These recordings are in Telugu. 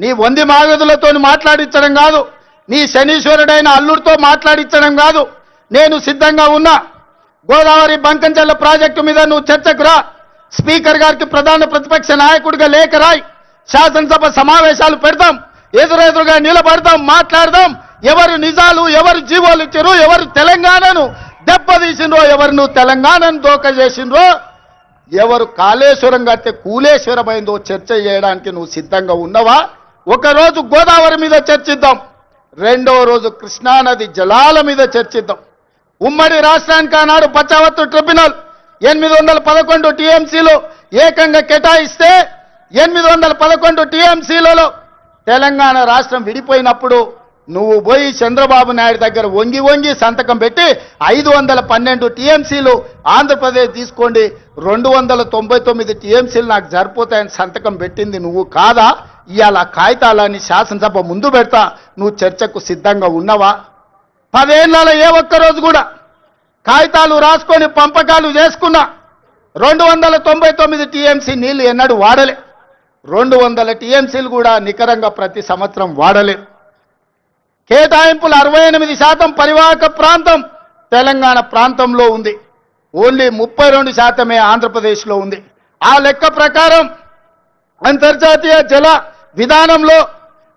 నీ వంది మాగదులతో మాట్లాడించడం కాదు, నీ శనీశ్వరుడైన అల్లుడితో మాట్లాడించడం కాదు. నేను సిద్ధంగా ఉన్నా. గోదావరి బంకంచెల్ల ప్రాజెక్టు మీద నువ్వు చర్చకు రా. స్పీకర్ గారికి ప్రధాన ప్రతిపక్ష నాయకుడిగా లేఖ రాయి. శాసనసభ సమావేశాలు పెడతాం, ఎదురెదురుగా నిలబడతాం, మాట్లాడదాం. ఎవరు నిజాలు, ఎవరు జీవోలు ఇచ్చారు, ఎవరు తెలంగాణను దెబ్బతీసిండ్రో, ఎవరు నువ్వు తెలంగాణను దోక చేసిండ్రో, ఎవరు కాళేశ్వరం కడితే కూలేశ్వరమైందో చర్చ చేయడానికి నువ్వు సిద్ధంగా ఉన్నవా? ఒకరోజు గోదావరి మీద చర్చిద్దాం, రెండో రోజు కృష్ణానది జలాల మీద చర్చిద్దాం. ఉమ్మడి రాష్ట్రానికి ఆనాడు పచ్చావత్తు ట్రిబ్యునల్ 811 టీఎంసీలు ఏకంగా కేటాయిస్తే 811 టీఎంసీలలో తెలంగాణ రాష్ట్రం విడిపోయినప్పుడు నువ్వు పోయి చంద్రబాబు నాయుడు దగ్గర వంగి వంగి సంతకం పెట్టి 512 టీఎంసీలు ఆంధ్రప్రదేశ్ తీసుకోండి, 299 టీఎంసీలు నాకు సరిపోతాయని సంతకం పెట్టింది నువ్వు కాదా? ఇవాళ కాగితాలని శాసనసభ ముందు పెడతా, నువ్వు చర్చకు సిద్ధంగా ఉన్నవా? 10 ఏళ్లలో ఏ ఒక్కరోజు కూడా కాగితాలు రాసుకొని పంపకాలు చేసుకున్నా 299 టీఎంసీ నీళ్లు ఎన్నడూ వాడలే. 200 టీఎంసీలు కూడా నికరంగా ప్రతి సంవత్సరం వాడలే. కేటాయింపులు 68% పరివాహక ప్రాంతం తెలంగాణ ప్రాంతంలో ఉంది, ఓన్లీ 32% ఆంధ్రప్రదేశ్లో ఉంది. ఆ లెక్క ప్రకారం అంతర్జాతీయ జల విధానంలో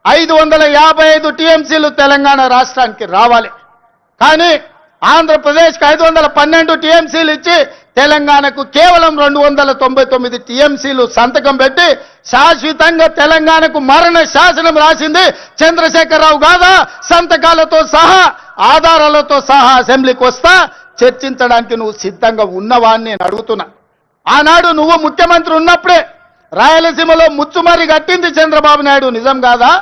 555 టీఎంసీలు తెలంగాణ రాష్ట్రానికి రావాలి. కానీ ఆంధ్రప్రదేశ్కి 512 టీఎంసీలు ఇచ్చి తెలంగాణకు కేవలం 299 టీఎంసీలు సంతకం పెట్టి శాశ్వతంగా తెలంగాణకు మరణ శాసనం రాసింది చంద్రశేఖరరావు కాదా? సంతకాలతో సహా ఆధారాలతో సహా అసెంబ్లీకి వస్తా, చర్చించడానికి నువ్వు సిద్ధంగా ఉన్నవా అని నేను అడుగుతున్నా. ఆనాడు నువ్వు ముఖ్యమంత్రి ఉన్నప్పుడే రాయలసీమలో ముచ్చుమరి కట్టింది చంద్రబాబు నాయుడు, నిజం కాదా?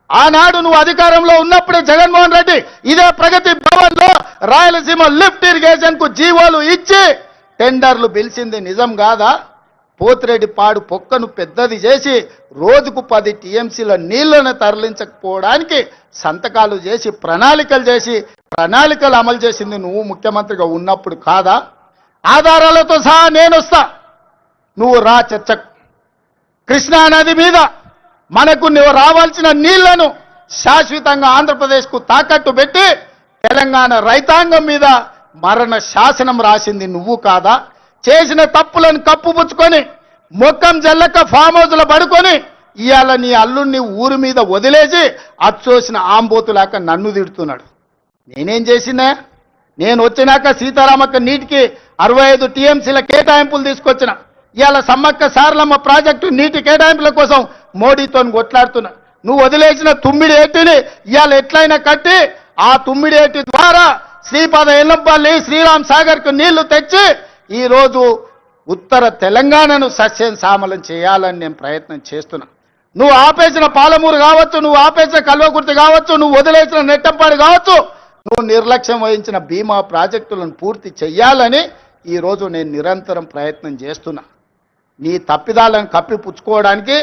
ఆనాడు నువ్వు అధికారంలో ఉన్నప్పుడే జగన్మోహన్ రెడ్డి ఇదే ప్రగతి భవన్ లో రాయలసీమ లిఫ్ట్ ఇరిగేషన్ కు జీవోలు ఇచ్చి టెండర్లు పిలిచింది, నిజం కాదా? పోతిరెడ్డి పాడు పొక్కను పెద్దది చేసి రోజుకు 10 టీఎంసీల నీళ్లను తరలించకపోవడానికి సంతకాలు చేసి ప్రణాళికలు అమలు చేసింది నువ్వు ముఖ్యమంత్రిగా ఉన్నప్పుడు కాదా? ఆధారాలతో సహా నేను వస్తా, నువ్వు రా చర్చకు. కృష్ణానది మీద మనకు నువ్వు రావాల్సిన నీళ్లను శాశ్వతంగా ఆంధ్రప్రదేశ్కు తాకట్టు పెట్టి తెలంగాణ రైతాంగం మీద మరణ శాసనం రాసింది నువ్వు కాదా? చేసిన తప్పులను కప్పుపుచ్చుకొని మొక్కం జల్లక ఫామ్ హౌస్లో పడుకొని ఇవాళ నీ అల్లుడిని ఊరి మీద వదిలేసి అచ్చోసిన ఆంబోతులాక నన్ను తిడుతున్నాడు. నేనేం చేసినా? నేను వచ్చినాక సీతారామక్క నీటికి 65 టీఎంసీల కేటాయింపులు తీసుకొచ్చిన. ఇవాళ సమ్మక్క సారలమ్మ ప్రాజెక్టు నీటి కేటాయింపుల కోసం మోడీతో కొట్లాడుతున్నా. నువ్వు వదిలేసిన తుమ్మిడి ఏటిని ఇవాళ ఎట్లయినా కట్టి ఆ తుమ్మిడి ఏటి ద్వారా శ్రీపాద ఎల్లంపల్లి శ్రీరామ్ సాగర్ కు నీళ్లు తెచ్చి ఈరోజు ఉత్తర తెలంగాణను సస్యం సామలం చేయాలని నేను ప్రయత్నం చేస్తున్నా. నువ్వు ఆపేసిన పాలమూరు కావచ్చు, నువ్వు ఆపేసిన కల్వకుర్తి కావచ్చు, నువ్వు వదిలేసిన నెట్టంపాడు కావచ్చు, నువ్వు నిర్లక్ష్యం వహించిన భీమా ప్రాజెక్టులను పూర్తి చెయ్యాలని ఈరోజు నేను నిరంతరం ప్రయత్నం చేస్తున్నా. నీ తప్పిదాలను కప్పిపుచ్చుకోవడానికి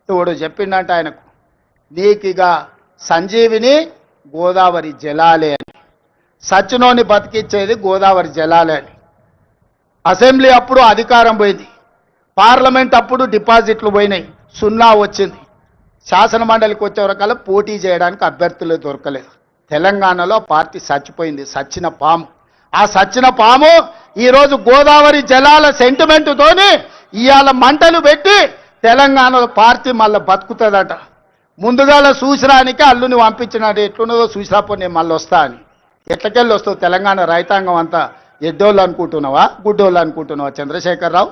ఎవడు చెప్పిండంటే ఆయనకు, నీకిగా సంజీవిని గోదావరి జలాలే అని, సచ్చినోని బతికిచ్చేది గోదావరి జలాలే అని. అసెంబ్లీ అప్పుడు అధికారం పోయింది, పార్లమెంట్ అప్పుడు డిపాజిట్లు పోయినాయి, 0 వచ్చింది. శాసన మండలికి వచ్చే వరకల్లా పోటీ చేయడానికి అభ్యర్థులే దొరకలేదు. తెలంగాణలో పార్టీ చచ్చిపోయింది, సచ్చిన పాము. ఆ సచ్చిన పాము ఈరోజు గోదావరి జలాల సెంటిమెంటుతోని ఇవాళ మంటలు పెట్టి తెలంగాణలో పార్టీ మళ్ళీ బతుకుతుందట. ముందుగాల చూసిరానికి అల్లుని పంపించినట్టు ఎట్లున్నదో చూసిరాపో నేను మళ్ళీ వస్తా అని. ఎట్లకెళ్ళి వస్తావు? తెలంగాణ రైతాంగం అంతా ఎడ్డోళ్ళు అనుకుంటున్నావా, గుడ్డోళ్ళు అనుకుంటున్నావా చంద్రశేఖరరావు?